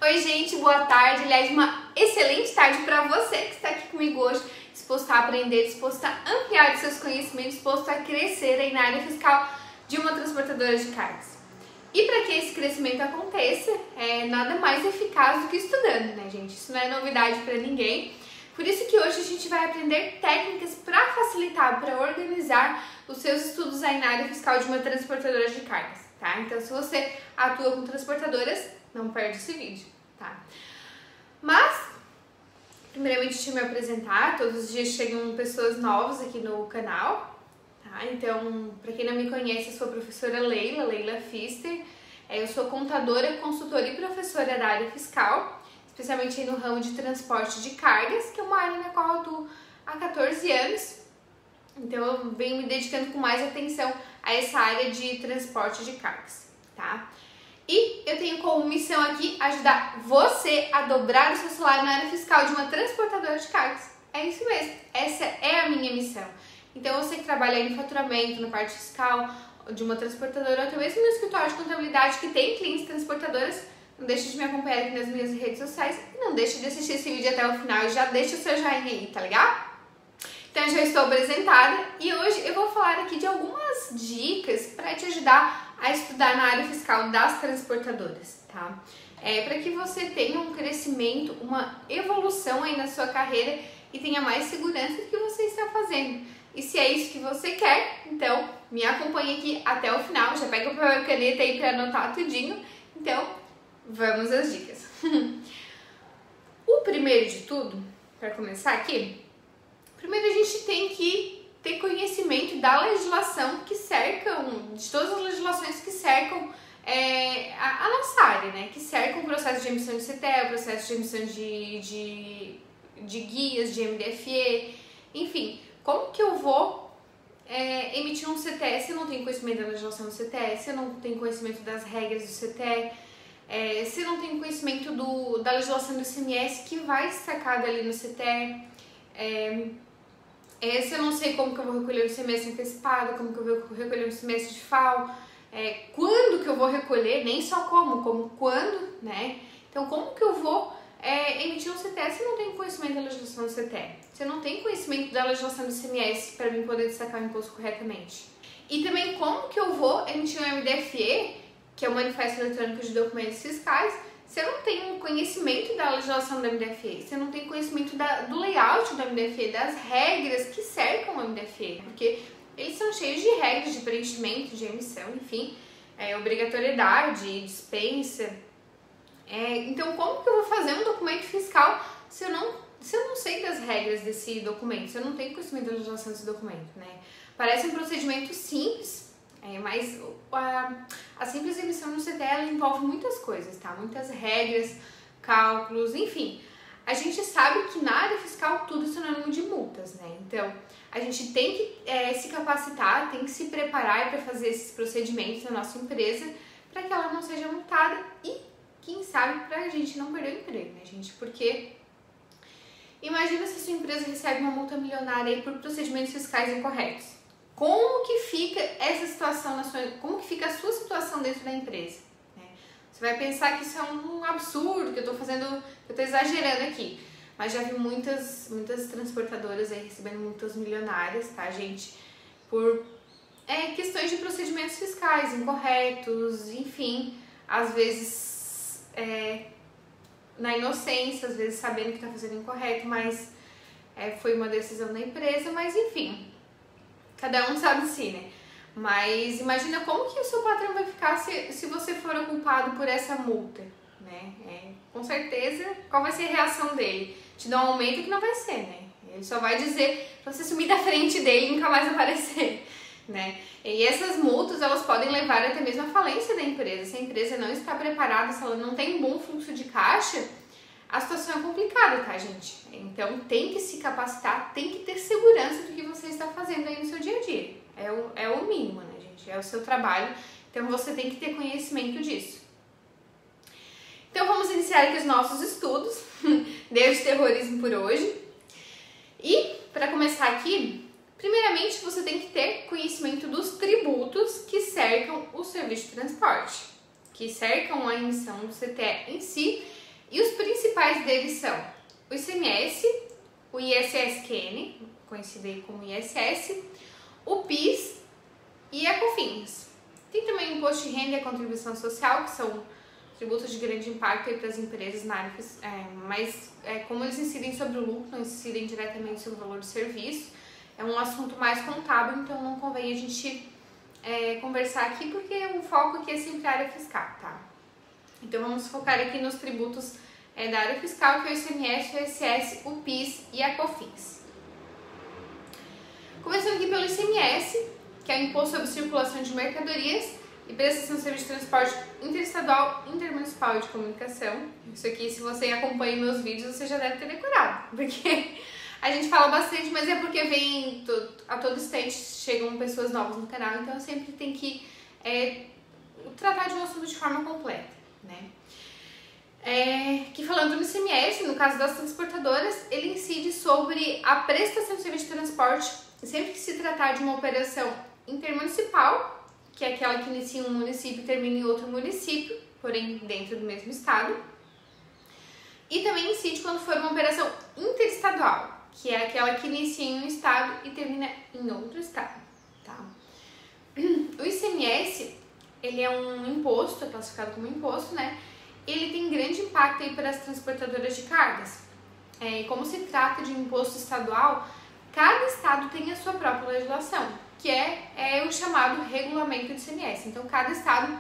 Oi gente, boa tarde, aliás uma excelente tarde para você que está aqui comigo hoje, disposto a aprender, disposto a ampliar os seus conhecimentos, disposto a crescer aí na área fiscal de uma transportadora de cargas. E para que esse crescimento aconteça, nada mais eficaz do que estudando, né gente? Isso não é novidade para ninguém. Por isso que hoje a gente vai aprender técnicas para facilitar, para organizar os seus estudos aí na área fiscal de uma transportadora de cargas, tá? Então se você atua com transportadoras, não perde esse vídeo, tá? Mas, primeiramente, deixa eu me apresentar. Todos os dias chegam pessoas novas aqui no canal, tá? Então, para quem não me conhece, eu sou a professora Leila Pfister. Eu sou contadora, consultora e professora da área fiscal, especialmente aí no ramo de transporte de cargas, que é uma área na qual eu atuo há 14 anos. Então, eu venho me dedicando com mais atenção a essa área de transporte de cargas, tá? E eu tenho como missão aqui ajudar você a dobrar o seu salário na área fiscal de uma transportadora de cargas. É isso mesmo, essa é a minha missão. Então você que trabalha em faturamento, na parte fiscal de uma transportadora, ou até mesmo no escritório de contabilidade que tem clientes transportadoras, não deixe de me acompanhar aqui nas minhas redes sociais e não deixe de assistir esse vídeo até o final e já deixa o seu joinha aí, tá legal? Então eu já estou apresentada e hoje eu vou falar aqui de algumas dicas para te ajudar a estudar na área fiscal das transportadoras, tá? Para que você tenha um crescimento, uma evolução aí na sua carreira e tenha mais segurança do que você está fazendo. E se é isso que você quer, então me acompanhe aqui até o final, já pega o papel e caneta aí para anotar tudinho. Então, vamos às dicas. O primeiro de tudo, para começar aqui, primeiro a gente tem que ter conhecimento da legislação que cercam, de todas as legislações que cercam a nossa área, né? Que cercam o processo de emissão de CTE, o processo de emissão de guias, de MDFE, enfim. Como que eu vou emitir um CTE se eu não tenho conhecimento da legislação do CTE, se eu não tenho conhecimento das regras do CTE, se eu não tenho conhecimento da legislação do ICMS que vai sacar ali no CTE, se eu não sei como que eu vou recolher o ICMS antecipado, como que eu vou recolher o ICMS de FAO, quando que eu vou recolher, nem só como quando, né? Então, como que eu vou emitir um CTE se eu não tenho conhecimento da legislação do CTE? Se eu não tenho conhecimento da legislação do ICMS para mim poder destacar o imposto corretamente? E também como que eu vou emitir um MDFE, que é o Manifesto Eletrônico de Documentos Fiscais, se eu não tenho conhecimento da legislação do MDFE, se eu não tenho conhecimento do layout do MDFE, das regras que cercam o MDFE, porque eles são cheios de regras de preenchimento, de emissão, enfim, obrigatoriedade, dispensa. Então, como que eu vou fazer um documento fiscal se eu não sei das regras desse documento, se eu não tenho conhecimento da legislação desse documento, né? Parece um procedimento simples, mas a simples emissão no CTE ela envolve muitas coisas, tá? Muitas regras, cálculos, enfim. A gente sabe que na área fiscal tudo é sinônimo de multas, né? Então, a gente tem que se capacitar, tem que se preparar para fazer esses procedimentos na nossa empresa para que ela não seja multada e, quem sabe, para a gente não perder o emprego, né, gente? Porque imagina se a sua empresa recebe uma multa milionária aí por procedimentos fiscais incorretos. Como que fica essa situação como que fica a sua situação dentro da empresa? Né? Você vai pensar que isso é um absurdo, que eu tô exagerando aqui. Mas já vi muitas transportadoras aí recebendo multas milionárias, tá, gente? Por questões de procedimentos fiscais incorretos, enfim, às vezes na inocência, às vezes sabendo que tá fazendo incorreto, mas foi uma decisão da empresa, mas enfim. Cada um sabe de si, né? Mas imagina como que o seu patrão vai ficar se você for o culpado por essa multa, né? Com certeza, qual vai ser a reação dele? Te dá um aumento que não vai ser, né? Ele só vai dizer pra você sumir da frente dele e nunca mais aparecer, né? E essas multas, elas podem levar até mesmo à falência da empresa. Se a empresa não está preparada, se ela não tem um bom fluxo de caixa, a situação é complicada, tá, gente? Então, tem que se capacitar, tem que ter segurança do que você está fazendo aí no seu dia a dia. É o mínimo, né, gente? É o seu trabalho, então você tem que ter conhecimento disso. Então, vamos iniciar aqui os nossos estudos. Deu de terrorismo por hoje. E, para começar aqui, primeiramente, você tem que ter conhecimento dos tributos que cercam o serviço de transporte, que cercam a emissão do CTE em si, E os principais deles são o ICMS, o ISS-QN, conhecido aí como ISS, o PIS e a COFINS. Tem também o Imposto de Renda e a Contribuição Social, que são tributos de grande impacto para as empresas na área, mas como eles incidem sobre o lucro, não incidem diretamente sobre o valor do serviço, é um assunto mais contábil, então não convém a gente conversar aqui, porque o foco aqui é sempre a área fiscal, tá? Então vamos focar aqui nos tributos da área fiscal, que é o ICMS, o ISS, o PIS e a COFINS. Começando aqui pelo ICMS, que é o Imposto sobre Circulação de Mercadorias e Prestação de Serviço de Transporte Interestadual, Intermunicipal e de Comunicação. Isso aqui, se você acompanha meus vídeos, você já deve ter decorado, porque a gente fala bastante, mas é porque vem a todo instante, chegam pessoas novas no canal, então eu sempre tenho que tratar de um assunto de forma completa, né? Que falando no ICMS, no caso das transportadoras, ele incide sobre a prestação de serviço de transporte sempre que se tratar de uma operação intermunicipal, que é aquela que inicia em um município e termina em outro município, porém dentro do mesmo estado. E também incide quando for uma operação interestadual, que é aquela que inicia em um estado e termina em outro estado, tá? O ICMS, ele é um imposto, é classificado como imposto, né? Ele tem grande impacto aí para as transportadoras de cargas. Como se trata de um imposto estadual, cada estado tem a sua própria legislação, que é o chamado regulamento de ICMS. Então, cada estado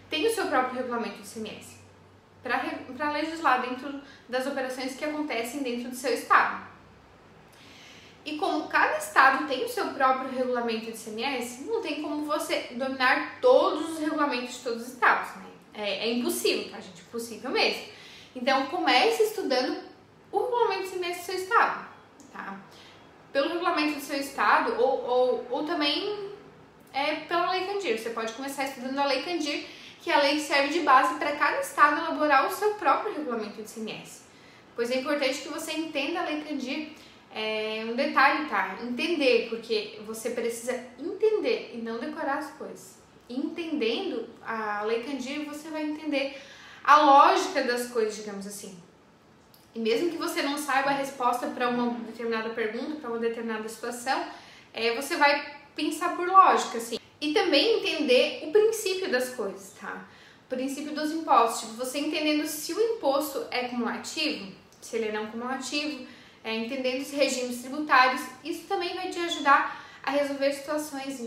tem o seu próprio regulamento de ICMS para legislar dentro das operações que acontecem dentro do seu estado. E como cada estado tem o seu próprio regulamento de ICMS, não tem como você dominar todos os regulamentos de todos os estados, né? É impossível, tá, gente? Impossível mesmo. Então, comece estudando o regulamento de ICMS do seu estado, tá? Pelo regulamento do seu estado ou também pela Lei Candir. Você pode começar estudando a Lei Candir, que é a lei que serve de base para cada estado elaborar o seu próprio regulamento de ICMS. Pois é importante que você entenda a Lei Candir. Um detalhe, tá? Entender, porque você precisa entender e não decorar as coisas. Entendendo a Lei Candir, você vai entender a lógica das coisas, digamos assim. E mesmo que você não saiba a resposta para uma determinada pergunta, para uma determinada situação, você vai pensar por lógica, assim. E também entender o princípio das coisas, tá? O princípio dos impostos. Tipo, você entendendo se o imposto é cumulativo, se ele é não cumulativo, entendendo os regimes tributários, isso também vai te ajudar a resolver situações,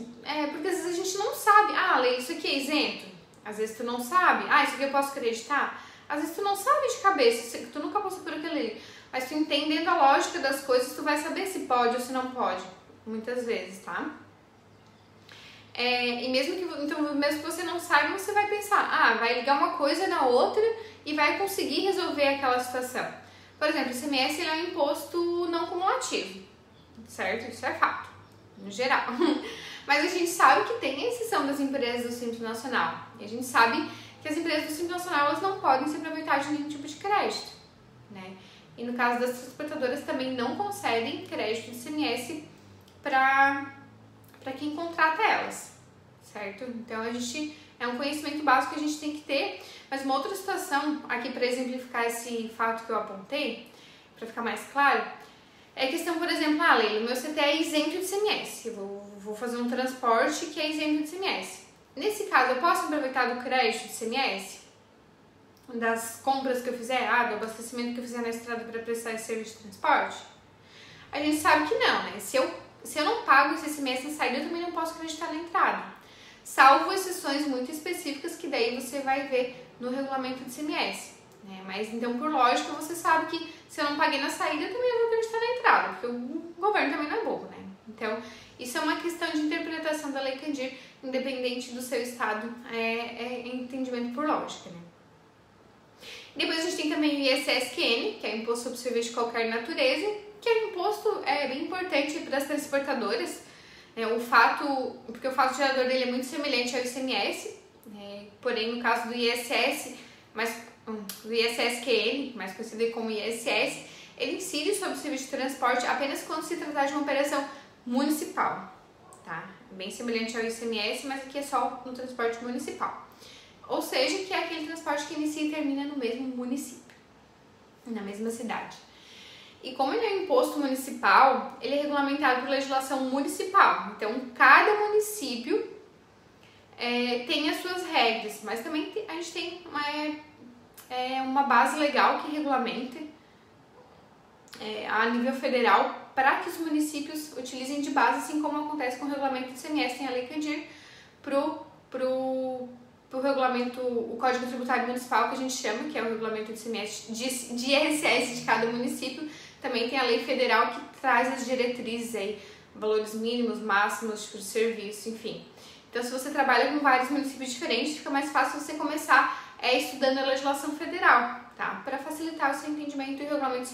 porque às vezes a gente não sabe, Lei, isso aqui é isento, às vezes tu não sabe, isso aqui eu posso acreditar, às vezes tu não sabe de cabeça, tu nunca passou por aquilo ali, mas tu entendendo a lógica das coisas, tu vai saber se pode ou se não pode, muitas vezes, tá? E mesmo que você não saiba, você vai pensar, vai ligar uma coisa na outra e vai conseguir resolver aquela situação. Por exemplo, o ICMS ele é um imposto não cumulativo, certo? Isso é fato, no geral. Mas a gente sabe que tem a exceção das empresas do Simples Nacional. E a gente sabe que as empresas do Simples Nacional elas não podem se aproveitar de nenhum tipo de crédito, né? E no caso das transportadoras também não concedem crédito de ICMS para quem contrata elas, certo? Então é um conhecimento básico que a gente tem que ter. Mas uma outra situação, aqui para exemplificar esse fato que eu apontei, para ficar mais claro, é a questão, por exemplo, Leila, o meu CT é isento de ICMS, eu vou fazer um transporte que é isento de ICMS. Nesse caso, eu posso aproveitar do crédito de ICMS? Das compras que eu fizer, do abastecimento que eu fizer na estrada para prestar esse serviço de transporte? A gente sabe que não, né? Se eu não pago esse ICMS na saída, eu também não posso acreditar na entrada. Salvo exceções muito específicas que daí você vai ver no regulamento de ICMS, né? Mas então, por lógica, você sabe que se eu não paguei na saída, eu também não vou acreditar na entrada, porque o governo também não é bobo, né? Então, isso é uma questão de interpretação da Lei Candir, independente do seu estado, entendimento por lógica, né? Depois a gente tem também o ISS-QN, que é o Imposto sobre Serviço de Qualquer Natureza, que é um imposto bem importante para as transportadoras, porque o fato gerador dele é muito semelhante ao ICMS, porém no caso do ISS, do ISS-QN, mais conhecido como ISS, ele incide sobre o serviço de transporte apenas quando se tratar de uma operação municipal, tá? Bem semelhante ao ICMS, mas aqui é só no transporte municipal. Ou seja, que é aquele transporte que inicia e termina no mesmo município, na mesma cidade. E como ele é um imposto municipal, ele é regulamentado por legislação municipal. Então, cada município tem as suas regras, mas também a gente tem uma base legal que regulamenta a nível federal para que os municípios utilizem de base, assim como acontece com o regulamento do ICMS, tem a Lei Candir, pro regulamento, o Código Tributário Municipal, que a gente chama, que é o regulamento de ICMS, de IRCS de cada município. Também tem a lei federal que traz as diretrizes aí, valores mínimos, máximos, tipo de serviço, enfim. Então, se você trabalha com vários municípios diferentes, fica mais fácil você começar estudando a legislação federal, tá? Para facilitar o seu entendimento, e o regulamento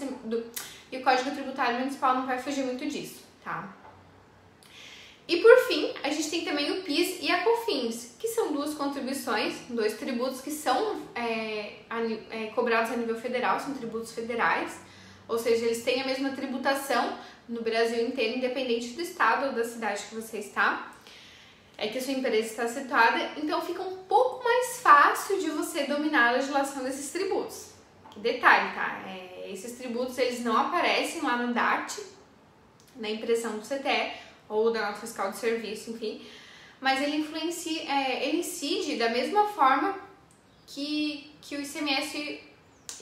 e o Código Tributário Municipal não vai fugir muito disso, tá? E por fim, a gente tem também o PIS e a COFINS, que são duas contribuições, dois tributos que são cobrados a nível federal, são tributos federais, ou seja, eles têm a mesma tributação no Brasil inteiro, independente do estado ou da cidade que você está, que a sua empresa está situada, então fica um pouco mais fácil de você dominar a legislação desses tributos. Detalhe, tá? Esses tributos, eles não aparecem lá no DART, na impressão do CTE, ou da nota fiscal de serviço, enfim, mas ele incide da mesma forma que o ICMS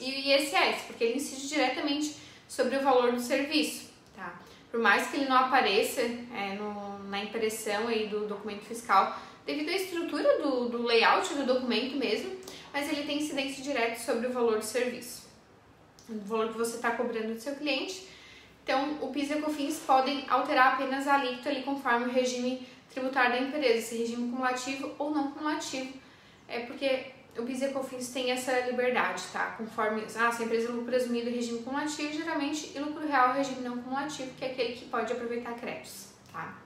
e o ISS, porque ele incide diretamente sobre o valor do serviço, tá? Por mais que ele não apareça na impressão aí do documento fiscal, devido à estrutura do layout do documento mesmo, mas ele tem incidência direta sobre o valor do serviço, o valor que você está cobrando do seu cliente. Então, o PIS e a COFINS podem alterar apenas a alíquota ali conforme o regime tributário da empresa, se regime cumulativo ou não cumulativo, porque o PIS e a COFINS tem essa liberdade, tá? Conforme, se a empresa lucro presumido regime cumulativo, geralmente, e lucro real regime não cumulativo, que é aquele que pode aproveitar créditos, tá?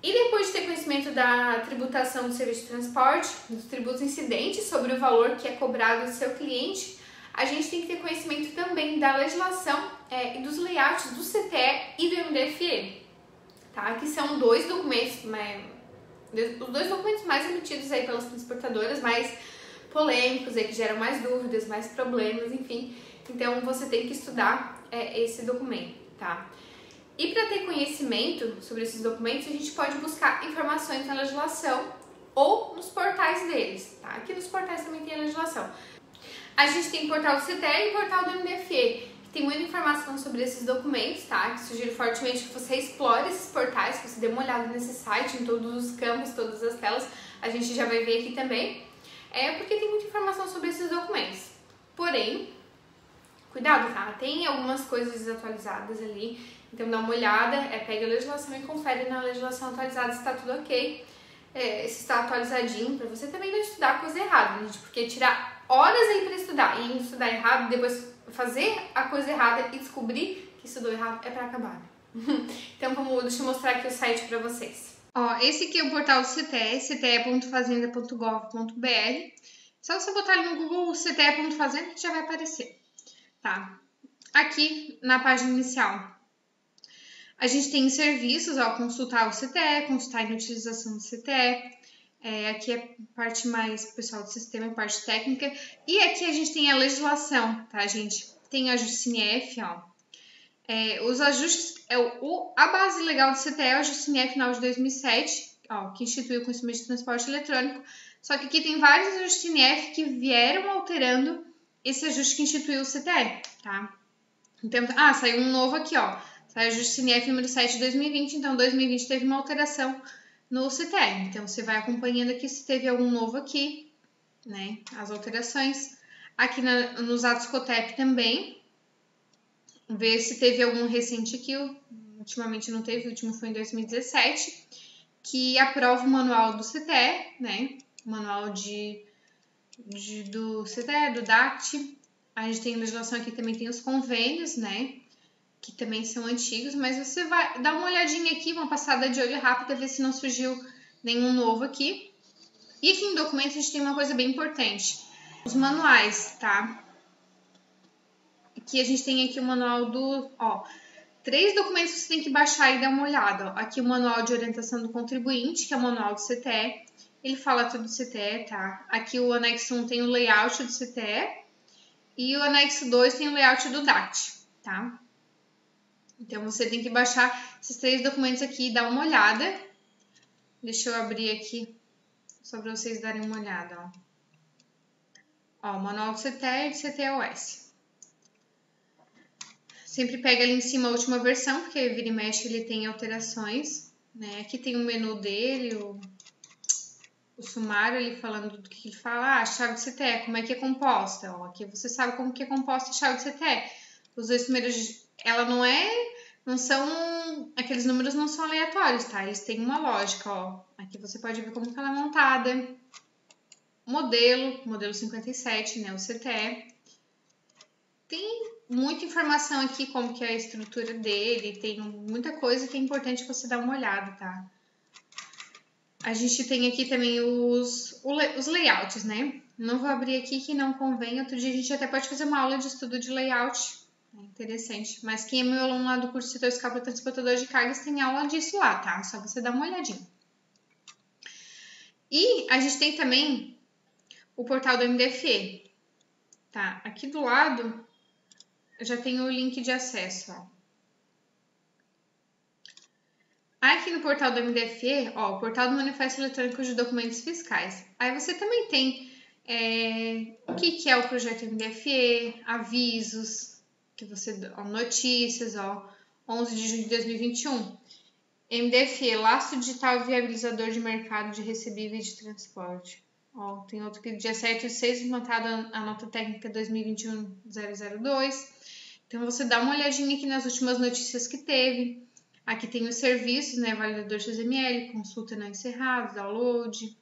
E depois de ter conhecimento da tributação do serviço de transporte, dos tributos incidentes sobre o valor que é cobrado do seu cliente, a gente tem que ter conhecimento também da legislação e dos layouts do CTE e do MDFE, tá? Que são dois documentos, os dois documentos mais emitidos aí pelas transportadoras, mais polêmicos, que geram mais dúvidas, mais problemas, enfim. Então, você tem que estudar esse documento, tá? E para ter conhecimento sobre esses documentos, a gente pode buscar informações na legislação ou nos portais deles, tá? Aqui nos portais também tem a legislação. A gente tem o portal do CTE e o portal do MDFE, que tem muita informação sobre esses documentos, tá? Que sugiro fortemente que você explore esses portais, que você dê uma olhada nesse site, em todos os campos, todas as telas, a gente já vai ver aqui também, porque tem muita informação sobre esses documentos. Porém, cuidado, tá? Tem algumas coisas desatualizadas ali, então dá uma olhada, pega a legislação e confere na legislação atualizada se está tudo ok, se está atualizadinho, para você também não estudar coisa errada, né, gente? Porque tirar horas aí para estudar e estudar errado, depois fazer a coisa errada e descobrir que estudou errado é para acabar. Então, deixa eu mostrar aqui o site para vocês. Esse aqui é o portal do CTE, cte.fazenda.gov.br. Só você botar ali no Google cte.fazenda que já vai aparecer, tá? Aqui na página inicial, a gente tem serviços, consultar o CTE, consultar a inutilização do CTE. Aqui é a parte mais pessoal do sistema, a parte técnica. E aqui a gente tem a legislação, tá, gente? Tem ajuste CINEF, os ajustes, a base legal do CTE é o ajuste CINEF final de 2007, que instituiu o conhecimento de transporte eletrônico. Só que aqui tem vários ajustes CINEF que vieram alterando esse ajuste que instituiu o CTE, tá? Então, saiu um novo aqui, Saiu o ajuste CINEF número 7 de 2020, então 2020 teve uma alteração no CTE. Então, você vai acompanhando aqui se teve algum novo aqui, né? As alterações. Aqui nos atos COTEP também. Ver se teve algum recente aqui. Ultimamente não teve, o último foi em 2017. Que aprova o manual do CTE, né? O manual do CTE, do DACT. A gente tem a legislação aqui, também tem os convênios, né? Que também são antigos, mas você vai dar uma olhadinha aqui, uma passada de olho rápida, ver se não surgiu nenhum novo aqui. E aqui em documentos a gente tem uma coisa bem importante, os manuais, tá? Aqui a gente tem aqui o manual do, 3 documentos que você tem que baixar e dar uma olhada. Aqui o manual de orientação do contribuinte, que é o manual do CTE, ele fala tudo do CTE, tá? Aqui o anexo 1 tem o layout do CTE, E o anexo 2 tem o layout do DAT, tá? Então, você tem que baixar esses 3 documentos aqui e dar uma olhada. Deixa eu abrir aqui, só para vocês darem uma olhada, ó. Ó, o manual do CTE e do CTE-OS. Sempre pega ali em cima a última versão, porque vira e mexe ele tem alterações, né? Aqui tem o menu dele, o sumário ali falando do que ele fala. Ah, a chave de CTE, como é que é composta? Ó, aqui você sabe como que é composta a chave de CTE. Os 2 primeiros, ela não são, aqueles números não são aleatórios, tá? Eles têm uma lógica, ó. Aqui você pode ver como que ela é montada. Modelo 57, né, o CTE. Tem muita informação aqui, como que é a estrutura dele, tem muita coisa que é importante você dar uma olhada, tá? A gente tem aqui também os layouts, né? Não vou abrir aqui que não convém, outro dia a gente até pode fazer uma aula de estudo de layout, é interessante. Mas quem é meu aluno lá do curso de setor escala transportador de cargas tem aula disso lá, tá? Só você dar uma olhadinha. E a gente tem também o portal do MDFE, tá? Aqui do lado eu já tenho o link de acesso, ó. Aqui no portal do MDFE, ó, o portal do Manifesto Eletrônico de Documentos Fiscais. Aí você também tem o que é o projeto MDFE, avisos, que você, ó, notícias, ó, 11 de junho de 2021. MDFE, Lastro Digital Viabilizador de Mercado de Recebíveis de Transporte. Ó, tem outro que dia 7/6 implantada a nota técnica 2021-002. Então, você dá uma olhadinha aqui nas últimas notícias que teve. Aqui tem os serviços, né? Validador XML, consulta não encerrado, download.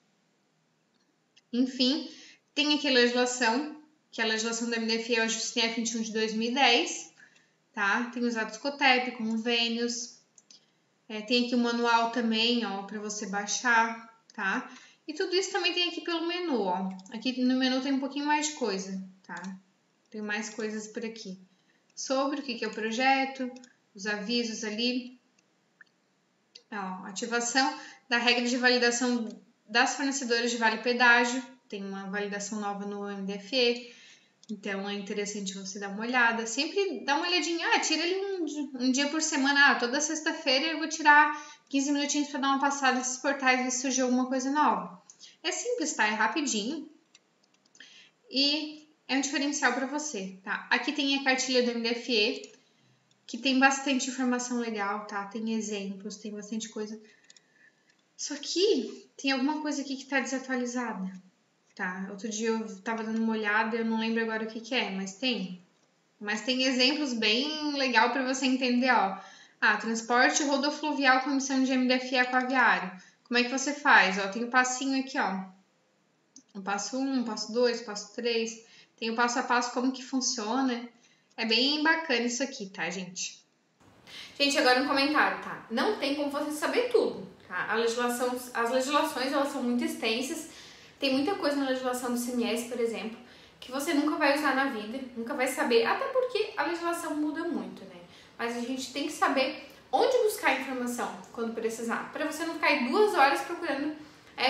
Enfim, tem aqui a legislação, que é a legislação da MDFE é o JustNF 21 de 2010. Tá? Tem os atos COTEP, convênios. Tem aqui o manual também, ó, para você baixar, tá? E tudo isso também tem aqui pelo menu, ó. Aqui no menu tem um pouquinho mais de coisa, tá? Tem mais coisas por aqui. Sobre o que é o projeto, os avisos ali. Ó, ativação da regra de validação das fornecedoras de vale pedágio. Tem uma validação nova no MDFE. Então, é interessante você dar uma olhada. Sempre dá uma olhadinha. Tira ali um dia por semana. Toda sexta-feira eu vou tirar 15 minutinhos para dar uma passada nesses portais e ver se surgiu alguma coisa nova. É simples, tá? É rapidinho. E é um diferencial para você, tá? Aqui tem a cartilha do MDFE, que tem bastante informação legal, tá? Tem exemplos, tem bastante coisa. Só que tem alguma coisa aqui que tá desatualizada. Tá, outro dia eu tava dando uma olhada, eu não lembro agora o que é, mas tem. Mas tem exemplos bem legal para você entender, ó. Transporte rodofluvial com emissão de MDFE aquaviário. Como é que você faz? Ó, tem o passinho aqui, ó. O passo 1, passo 2, passo 3. Tem o passo a passo como que funciona. É bem bacana isso aqui, tá, gente? Gente, agora um comentário, tá? Não tem como você saber tudo, tá? As legislações, elas são muito extensas. Tem muita coisa na legislação do ICMS, por exemplo, que você nunca vai usar na vida, nunca vai saber, até porque a legislação muda muito, né? Mas a gente tem que saber onde buscar informação quando precisar, para você não ficar aí 2 horas procurando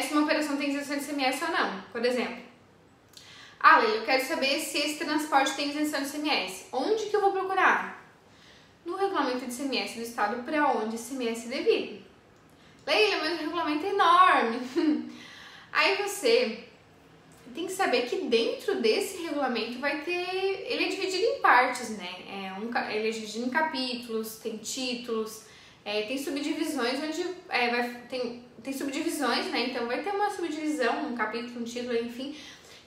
se uma operação tem isenção de ICMS ou não. Por exemplo, Leila, eu quero saber se esse transporte tem isenção de ICMS. Onde que eu vou procurar? No regulamento de ICMS do estado para onde ICMS é devido. Leila, mas o regulamento é enorme. Aí você tem que saber que dentro desse regulamento vai ter... Ele é dividido em partes, né? Ele é dividido em capítulos, tem títulos, tem subdivisões onde... tem subdivisões, né? Então vai ter uma subdivisão, um capítulo, um título, enfim,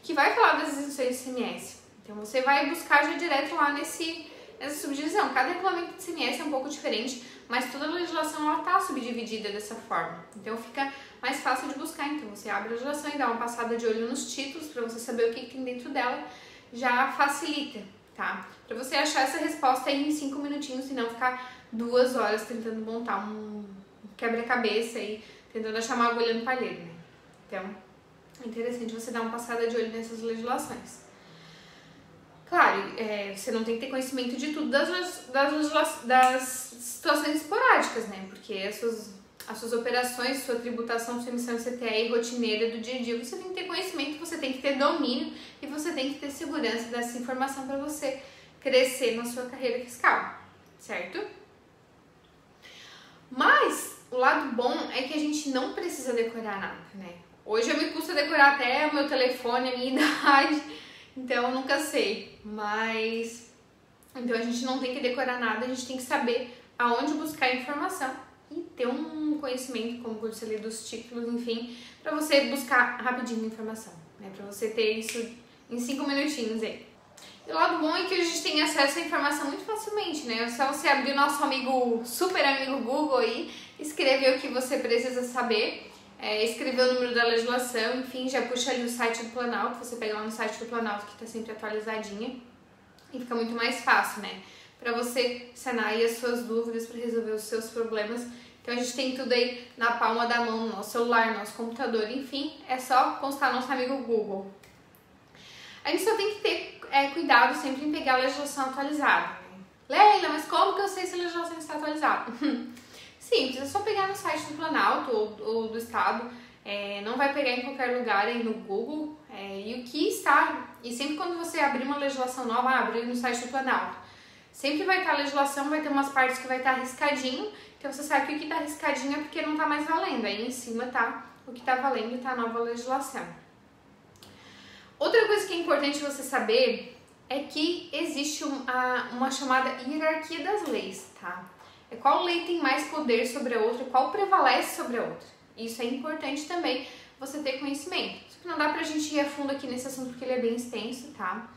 que vai falar das isenções de ICMS. Então você vai buscar já direto lá nessa subdivisão. Cada regulamento de ICMS é um pouco diferente, mas toda a legislação ela está subdividida dessa forma. Então fica mais fácil de buscar. Então você abre a legislação e dá uma passada de olho nos títulos para você saber o que tem dentro dela, já facilita, tá? Para você achar essa resposta aí em 5 minutinhos e não ficar 2 horas tentando montar um quebra-cabeça e tentando achar uma agulha no palheiro, né? Então é interessante você dar uma passada de olho nessas legislações. Claro, você não tem que ter conhecimento de tudo das situações esporádicas, né? Porque as suas operações, sua tributação, sua emissão de CTE rotineira do dia a dia, você tem que ter conhecimento, você tem que ter domínio e você tem que ter segurança dessa informação para você crescer na sua carreira fiscal, certo? Mas o lado bom é que a gente não precisa decorar nada, né? Hoje eu me custa decorar até o meu telefone, a minha idade, então eu nunca sei, mas então a gente não tem que decorar nada, a gente tem que saber aonde buscar informação e ter um conhecimento, como você lê dos títulos, enfim, para você buscar rapidinho a informação, né? Para você ter isso em 5 minutinhos aí. E o lado bom é que a gente tem acesso à informação muito facilmente, né? É só você abrir o nosso super amigo Google aí, escrever o que você precisa saber, escrever o número da legislação, enfim, já puxa ali o site do Planalto, você pega lá no site do Planalto que está sempre atualizadinha e fica muito mais fácil, né? Para você sanar aí as suas dúvidas, para resolver os seus problemas. Então a gente tem tudo aí na palma da mão, no nosso celular, no nosso computador, enfim, é só consultar nosso amigo Google. A gente só tem que ter cuidado sempre em pegar a legislação atualizada. Né? Leila, mas como que eu sei se a legislação está atualizada? Simples, é só pegar no site do Planalto ou do Estado, não vai pegar em qualquer lugar aí no Google, e o que está, e sempre quando você abrir uma legislação nova, abre no site do Planalto. Sempre vai estar a legislação, vai ter umas partes que vai estar riscadinho, então você sabe que o que está riscadinho é porque não está mais valendo, aí em cima tá o que está valendo e está a nova legislação. Outra coisa que é importante você saber é que existe uma chamada hierarquia das leis, tá? É qual lei tem mais poder sobre a outra, qual prevalece sobre a outra. Isso é importante também você ter conhecimento. Só que não dá pra gente ir a fundo aqui nesse assunto porque ele é bem extenso, tá?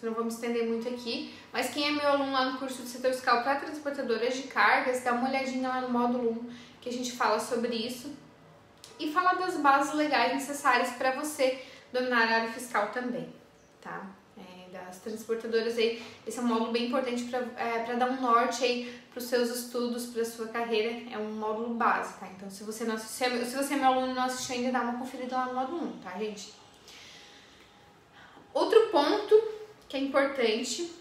Não vou me estender muito aqui, mas quem é meu aluno lá no curso de setor fiscal para transportadoras de cargas, dá uma olhadinha lá no módulo 1 que a gente fala sobre isso e fala das bases legais necessárias para você dominar a área fiscal também, tá? Das transportadoras aí, esse é um módulo bem importante para dar um norte aí para os seus estudos, para a sua carreira, é um módulo base, tá? Então se você é meu aluno e não assistiu ainda, dá uma conferida lá no módulo 1, tá, gente? Outro ponto que é importante,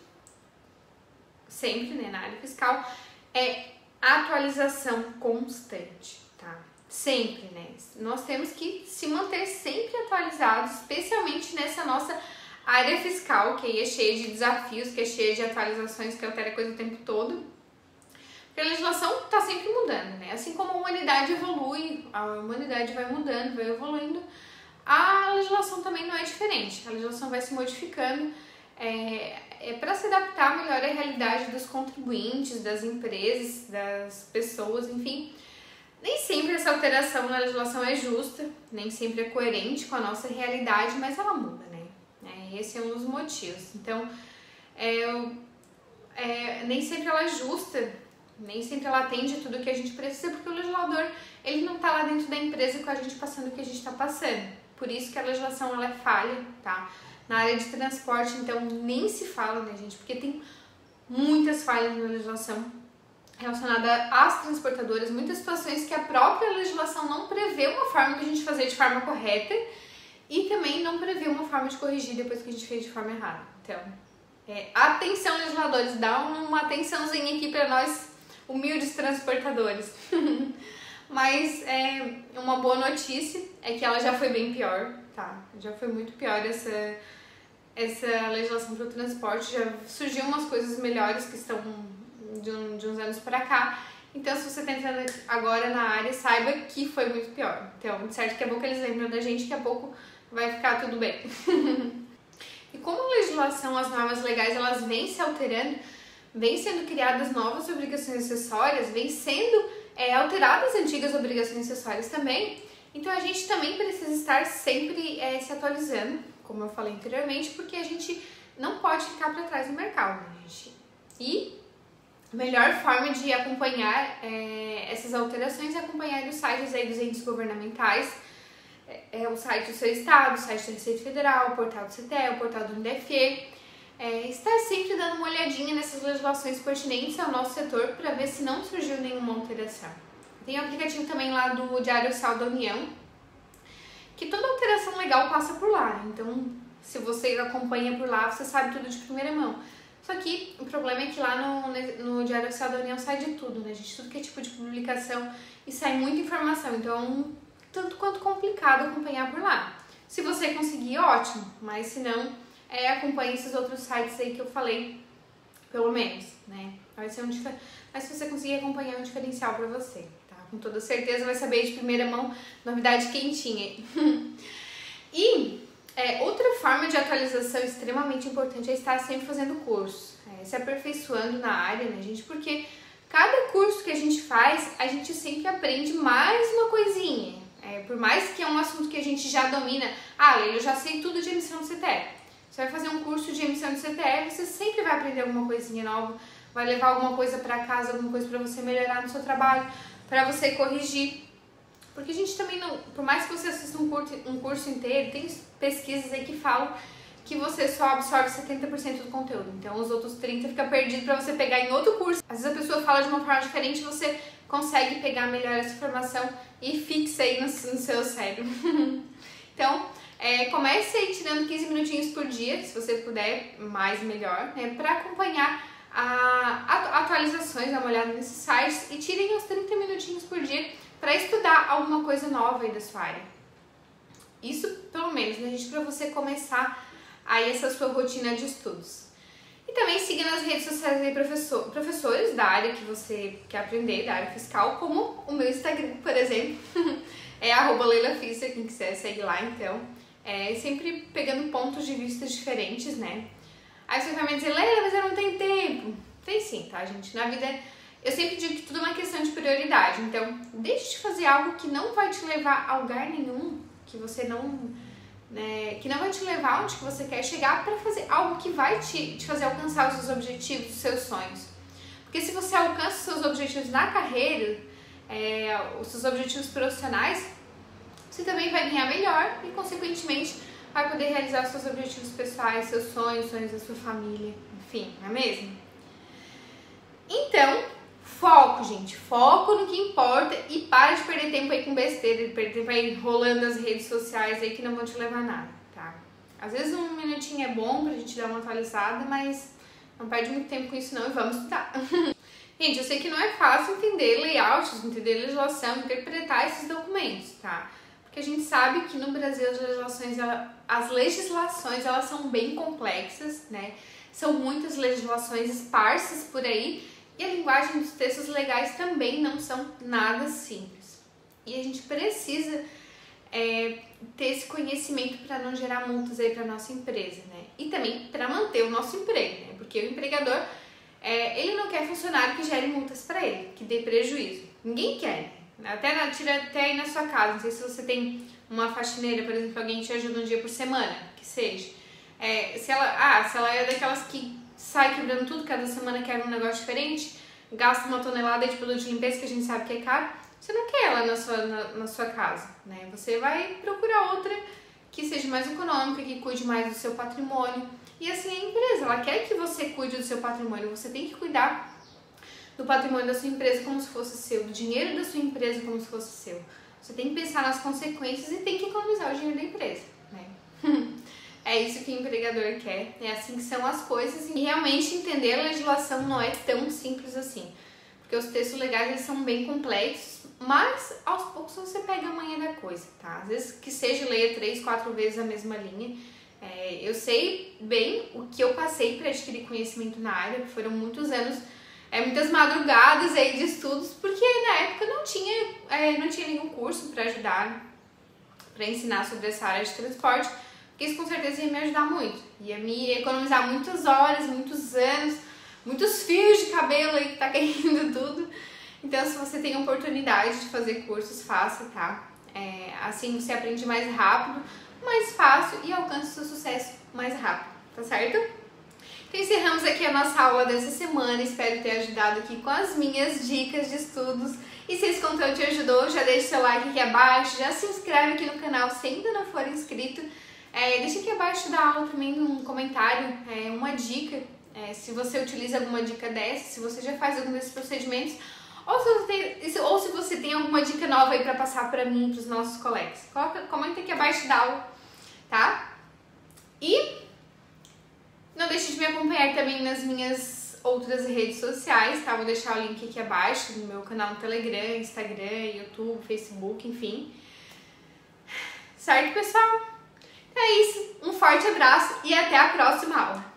sempre, né, na área fiscal, é a atualização constante, tá? Sempre, né? Nós temos que se manter sempre atualizados, especialmente nessa nossa área fiscal, que aí é cheia de desafios, que é cheia de atualizações, que altera a coisa o tempo todo. Porque a legislação está sempre mudando, né? Assim como a humanidade evolui, a humanidade vai mudando, vai evoluindo, a legislação também não é diferente. A legislação vai se modificando para se adaptar melhor à realidade dos contribuintes, das empresas, das pessoas, enfim. Nem sempre essa alteração na legislação é justa, nem sempre é coerente com a nossa realidade, mas ela muda, né? Esse é um dos motivos. Então, nem sempre ela é justa, nem sempre ela atende a tudo que a gente precisa, porque o legislador ele não está lá dentro da empresa com a gente passando o que a gente está passando. Por isso que a legislação ela é falha, tá? Na área de transporte, então, nem se fala, né, gente? Porque tem muitas falhas na legislação relacionada às transportadoras, muitas situações que a própria legislação não prevê uma forma de a gente fazer de forma correta e também não prevê uma forma de corrigir depois que a gente fez de forma errada. Então, atenção legisladores, dá uma atençãozinha aqui para nós humildes transportadores. Mas uma boa notícia é que ela já foi bem pior, tá? Já foi muito pior essa legislação para o transporte, já surgiu umas coisas melhores que estão de uns anos para cá. Então, se você está entrando agora na área, saiba que foi muito pior. Então, de certo, daqui a pouco eles lembram da gente, daqui a pouco vai ficar tudo bem. E como a legislação, as normas legais, elas vêm se alterando, vêm sendo criadas novas obrigações acessórias, vêm sendo alteradas antigas obrigações acessórias também, então a gente também precisa estar sempre se atualizando, como eu falei anteriormente, porque a gente não pode ficar para trás no mercado, né, gente? E a melhor forma de acompanhar essas alterações é acompanhar os sites aí dos entes governamentais, o site do seu estado, o site da Receita Federal, o portal do CTE, o portal do NDFE, estar sempre dando uma olhadinha nessas legislações pertinentes ao nosso setor para ver se não surgiu nenhuma alteração. Tem um aplicativo também lá do Diário Oficial da União, que toda alteração legal passa por lá, então se você acompanha por lá, você sabe tudo de primeira mão. Só que o problema é que lá no Diário Oficial da União sai de tudo, né, gente? Tudo que é tipo de publicação e sai muita informação, então tanto quanto complicado acompanhar por lá. Se você conseguir, ótimo, mas se não, acompanhe esses outros sites aí que eu falei, pelo menos, né? Vai ser mas se você conseguir acompanhar, é um diferencial pra você, tá? Com toda certeza vai saber de primeira mão, novidade quentinha. E outra forma de atualização extremamente importante é estar sempre fazendo curso, se aperfeiçoando na área, né, gente? Porque cada curso que a gente faz, a gente sempre aprende mais uma coisinha. Por mais que é um assunto que a gente já domina, eu já sei tudo de emissão de CTE. Você vai fazer um curso de emissão de CTE, você sempre vai aprender alguma coisinha nova, vai levar alguma coisa para casa, alguma coisa para você melhorar no seu trabalho, para você corrigir. Porque a gente também não, por mais que você assista um curso inteiro, tem pesquisas aí que falam que você só absorve 70% do conteúdo. Então os outros 30% fica perdido para você pegar em outro curso. Às vezes a pessoa fala de uma forma diferente, você consegue pegar melhor essa informação e fixa aí no seu cérebro. Então, comece aí tirando 15 minutinhos por dia, se você puder, mais melhor, né, para acompanhar atualizações, dar uma olhada nesses sites e tirem os 30 minutinhos por dia para estudar alguma coisa nova aí da sua área. Isso, pelo menos, né, gente, para você começar aí essa sua rotina de estudos. E também siga nas redes sociais aí professores da área que você quer aprender, da área fiscal, como o meu Instagram, por exemplo, é @leilafischer, quem quiser segue lá, então. Sempre pegando pontos de vista diferentes, né? Aí você vai me dizer, Leila, mas eu não tenho tempo. Tem sim, tá, gente? Na vida, eu sempre digo que tudo é uma questão de prioridade. Então, deixe de fazer algo que não vai te levar a lugar nenhum, que você não... que não vai te levar onde que você quer chegar, para fazer algo que vai te fazer alcançar os seus objetivos, os seus sonhos. Porque se você alcança os seus objetivos na carreira, os seus objetivos profissionais, você também vai ganhar melhor e, consequentemente, vai poder realizar os seus objetivos pessoais, seus sonhos da sua família, enfim, não é mesmo? Então, foco, gente, foco no que importa e para de perder tempo aí com besteira, de perder tempo aí rolando as redes sociais aí que não vão te levar a nada, tá? Às vezes um minutinho é bom pra gente dar uma atualizada, mas não perde muito tempo com isso não e vamos estudar. Gente, eu sei que não é fácil entender layouts, entender legislação, interpretar esses documentos, tá? Porque a gente sabe que no Brasil as legislações elas são bem complexas, né? São muitas legislações esparsas por aí e a linguagem dos textos legais também não são nada simples. E a gente precisa ter esse conhecimento para não gerar multas aí para nossa empresa, né? E também para manter o nosso emprego, né? Porque o empregador, ele não quer funcionário que gere multas para ele, que dê prejuízo. Ninguém quer, né? Até aí na sua casa, não sei se você tem uma faxineira, por exemplo, alguém te ajuda um dia por semana, que seja. Se ela é daquelas que sai quebrando tudo, cada semana quer um negócio diferente, gasta uma tonelada de produto de limpeza que a gente sabe que é caro, você não quer ela na sua casa, né? Você vai procurar outra que seja mais econômica, que cuide mais do seu patrimônio. E assim a empresa, ela quer que você cuide do seu patrimônio, você tem que cuidar do patrimônio da sua empresa como se fosse seu, do dinheiro da sua empresa como se fosse seu. Você tem que pensar nas consequências e tem que economizar o dinheiro da empresa, né? É isso que o empregador quer, é assim que são as coisas e realmente entender a legislação não é tão simples assim, porque os textos legais eles são bem complexos, mas aos poucos você pega a manha da coisa, tá? Às vezes que seja leia 3, 4 vezes a mesma linha. Eu sei bem o que eu passei para adquirir conhecimento na área, foram muitos anos, muitas madrugadas aí de estudos, porque na época não tinha nenhum curso para ajudar, para ensinar sobre essa área de transporte, porque isso com certeza ia me ajudar muito, ia me economizar muitas horas, muitos anos, muitos fios de cabelo aí que tá caindo tudo. Então se você tem a oportunidade de fazer cursos, faça, tá? Assim você aprende mais rápido, mais fácil e alcança o seu sucesso mais rápido, tá certo? Então encerramos aqui a nossa aula dessa semana, espero ter ajudado aqui com as minhas dicas de estudos. E se esse conteúdo te ajudou, já deixa seu like aqui abaixo, já se inscreve aqui no canal se ainda não for inscrito. Deixa aqui abaixo da aula também um comentário, uma dica, se você utiliza alguma dica dessa, se você já faz algum desses procedimentos, ou se você tem alguma dica nova aí para passar para mim e para os nossos colegas. Comenta aqui abaixo da aula, tá? E Não deixe de me acompanhar também nas minhas outras redes sociais, tá? Vou deixar o link aqui abaixo no meu canal no Telegram, Instagram, YouTube, Facebook, enfim. Certo, pessoal? É isso. Um forte abraço e até a próxima aula.